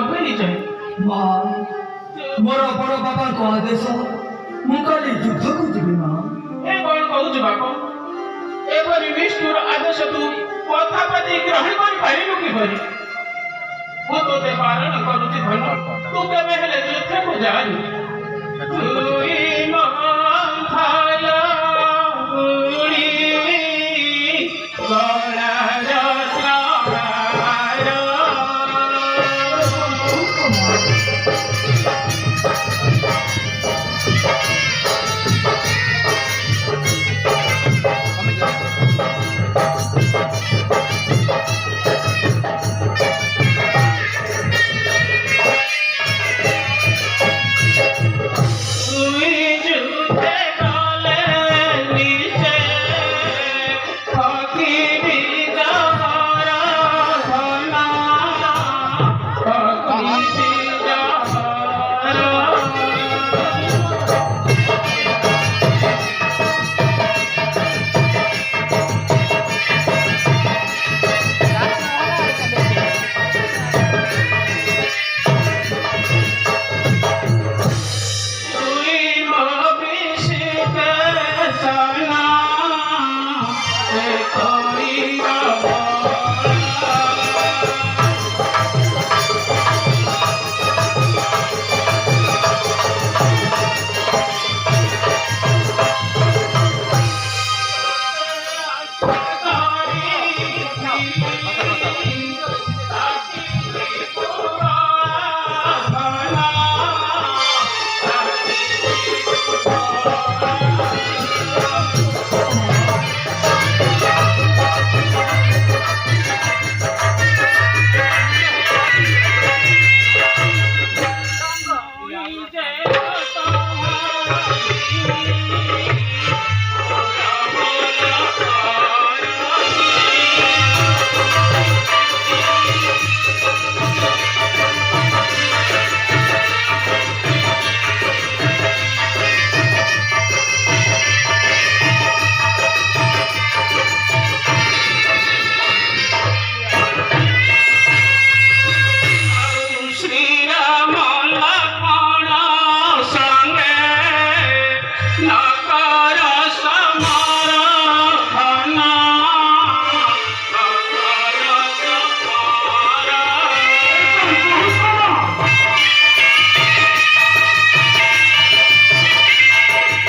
भई जाए माँ मोर बड़ बाबा को आदेश मुझे युद्ध को जीवी माँ ए कौन कहू बाप एपरी निष्ठुर आदेश तू कथापति ग्रहण कर पारिलु किपरि मु तोते बारण करुछि धन तू केबे हेले युद्ध को जालु